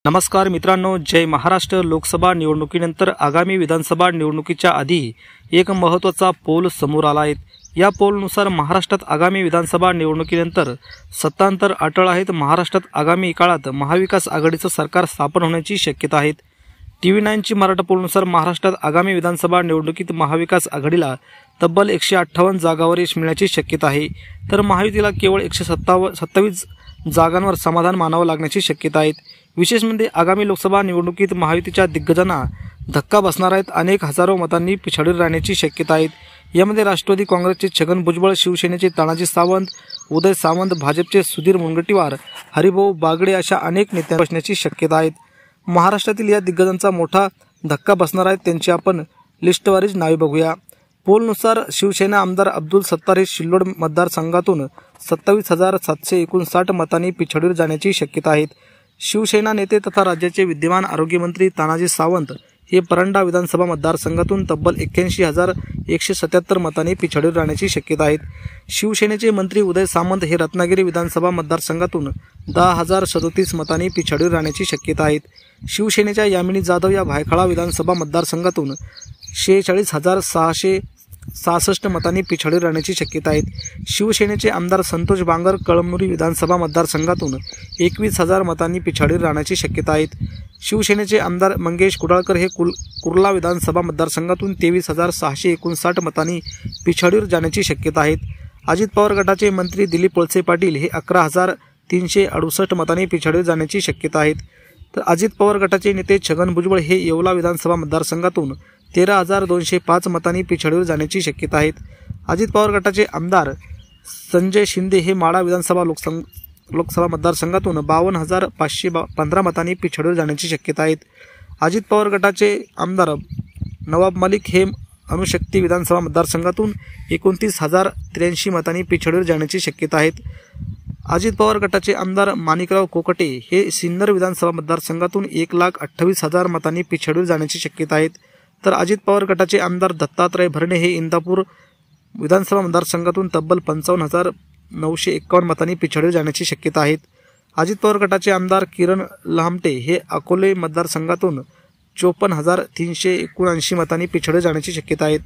नमस्कार मित्रांनो, जय महाराष्ट्र. लोकसभा निवडणुकीनंतर आगामी विधानसभा निवडणुकीच्या आधी एक महत्त्वाचा पोल समोर आला आहे. या पोलनुसार महाराष्ट्रात आगामी विधानसभा निवडणुकीनंतर सत्तांतर अटळ आहेत. महाराष्ट्रात आगामी काळात महाविकास आघाडीचं सरकार स्थापन होण्याची शक्यता आहे. TV9 मराठा पोलनुसार महाराष्ट्रात आगामी विधानसभा निवडणुकीत महाविकास आघाडीला तब्बल 158 जागांवर यश मिळण्याची शक्यता आहे, तर महायुतीला केवळ 127 जागांवर समाधान मानावं लागण्याची शक्यता आहे. विशेष म्हणजे आगामी लोकसभा निवडणुकीत महायुतीच्या दिग्गजांना धक्का बसणार आहेत. अनेक हजारो मतांनी पिछाडीवर राहण्याची शक्यता आहे. यामध्ये राष्ट्रवादी काँग्रेसचे छगन भुजबळ, शिवसेनेचे तानाजी सावंत, उदय सामंत, भाजपचे सुधीर मुनगंटीवार, हरिभाऊ बागडे अशा अनेक नेत्यांना बसण्याची शक्यता आहे. महाराष्ट्रातील या दिग्गजांचा मोठा धक्का बसणार आहे. त्यांची आपण लिस्टवारीज नावे बघूया. पोलनुसार शिवसेना आमदार अब्दुल सत्तार हे सिल्लोड मतदारसंघातून 27,759 मतांनी पिछाडीवर जाण्याची शक्यता आहे. शिवसेना नेते तथा राज्याचे विद्यमान आरोग्यमंत्री तानाजी सावंत हे परंडा विधानसभा मतदारसंघातून तब्बल 81,177 मतांनी पिछाडीवर राहण्याची शक्यता आहे. शिवसेनेचे मंत्री उदय सामंत हे रत्नागिरी विधानसभा मतदारसंघातून 10,037 मतांनी पिछाडीवर राहण्याची शक्यता आहे. शिवसेनेच्या यामिनी जाधव या भायखळा विधानसभा मतदारसंघातून 46,666 मतांनी पिछाडीवर राहण्याची शक्यता आहे. शिवसेनेचे आमदार संतोष बांगर कळमनुरी विधानसभा मतदारसंघातून 21,000 मतांनी पिछाडीवर राहण्याची शक्यता आहे. शिवसेनेचे आमदार मंगेश कुडाळकर हे कुर्ला विधानसभा मतदारसंघातून 23,659 मतांनी पिछाडीवर जाण्याची शक्यता आहे. अजित पवार गटाचे मंत्री दिलीप वळसे पाटील हे 11,368 मतांनी पिछाडीवर जाण्याची शक्यता आहे. तर अजित पवार गटाचे नेते छगन भुजबळ हे येवला विधानसभा मतदारसंघातून 13,205 मतांनी पिछाडीवर जाण्याची शक्यता आहे. अजित पवार गटाचे आमदार संजय शिंदे हे माढा विधानसभा लोकसभा मतदारसंघातून 52,515 मतांनी पिछाडीवर जाण्याची शक्यता आहे. अजित पवार गटाचे आमदार नवाब मलिक हे अणुशक्ती विधानसभा मतदारसंघातून 29,083 मतांनी पिछाडीवर जाण्याची शक्यता आहे. अजित पवार गटाचे आमदार माणिकराव कोकटे हे सिन्नर विधानसभा मतदारसंघातून 1,28,000 मतांनी पिछाडीवर जाण्याची शक्यता आहे. तर अजित पवार गटाचे आमदार दत्तात्रय भरणे हे इंदापूर विधानसभा मतदारसंघातून तब्बल 55,951 मतांनी पिछाडीवर जाण्याची शक्यता आहे. अजित पवार गटाचे आमदार किरण लहामटे हे अकोले मतदारसंघातून 54,379 मतांनी पिछाडीवर जाण्याची शक्यता आहे.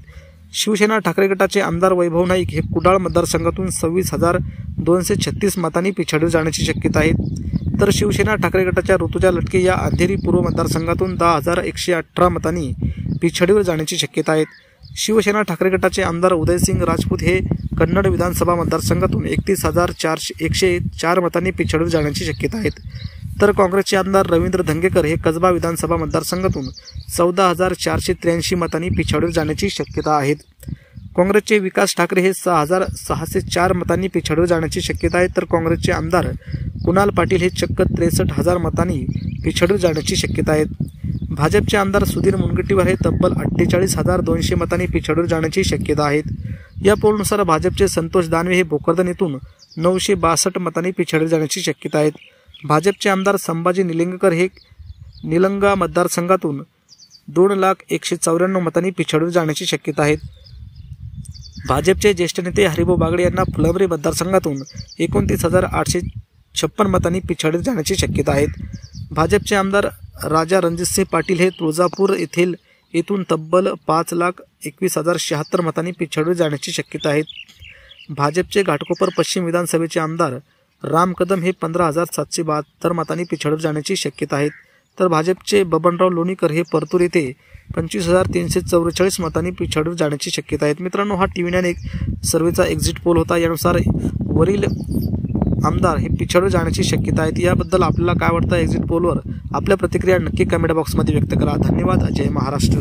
शिवसेना ठाकरे गटाचे आमदार वैभव नाईक हे कुडाळ मतदारसंघातून 26,236 मतांनी पिछाडीवर जाण्याची शक्यता आहे. तर शिवसेना ठाकरे गटाच्या ऋतुजा लटके या अंधेरी पूर्व मतदारसंघातून 10,118 मतांनी पिछाडीवर जाण्याची शक्यता आहे. शिवसेना ठाकरे गटाचे आमदार उदयसिंग राजपूत हे कन्नड विधानसभा मतदारसंघातून 31,104 मतांनी पिछाडीवर जाण्याची शक्यता आहे. तर काँग्रेसचे आमदार रवींद्र धंगेकर हे कसबा विधानसभा मतदारसंघातून 14,483 मतांनी पिछाडीवर जाण्याची शक्यता आहे. काँग्रेसचे विकास ठाकरे हे 6,604 मतांनी पिछाडीवर जाण्याची शक्यता आहे. तर काँग्रेसचे आमदार कुणाल पाटील हे चक्क 63,000 मतांनी पिछाडीवर जाण्याची शक्यता आहे. भाजपचे आमदार सुधीर मुनगंटीवार हे तब्बल 48,200 मतांनी पिछाडीवर जाण्याची शक्यता आहे. या पोलनुसार भाजपचे संतोष दानवे हे भोकरदन येथून 962 मतांनी पिछाडीवर जाण्याची शक्यता आहे. भाजपचे आमदार संभाजी निलंगेकर हे निलंगा मतदारसंघातून 2,194 मतांनी पिछाडीवर जाण्याची शक्यता आहे. भाजपचे ज्येष्ठ नेते हरिभाऊ बागडे यांना फुलंब्री मतदारसंघातून 29,856 मतांनी पिछाडीवर जाण्याची शक्यता आहे. भाजपचे आमदार राजा रणजितसिंह पाटील हे तुळजापूर येथून तब्बल 5,21,076 मतांनी पिछाडीवर जाण्याची शक्यता आहे. भाजपचे घाटकोपर पश्चिम विधानसभेचे आमदार राम कदम हे 15,772 मतांनी पिछाडीवर जाण्याची शक्यता आहे. तर भाजपचे बबनराव लोणीकर हे परतूर येथे 25,344 मतांनी पिछाडीवर जाण्याची शक्यता आहे. मित्रांनो, हा TV9 एक सर्वेचा एक्झिट पोल होता. यानुसार वरील आमदार हे पिछाडीवर जाण्याची शक्यता आहे. याबद्दल आपल्याला काय वाटतं एक्झिट पोलवर? आपल्या प्रतिक्रिया नक्की कमेंट बॉक्समध्ये व्यक्त करा. धन्यवाद. जय महाराष्ट्र.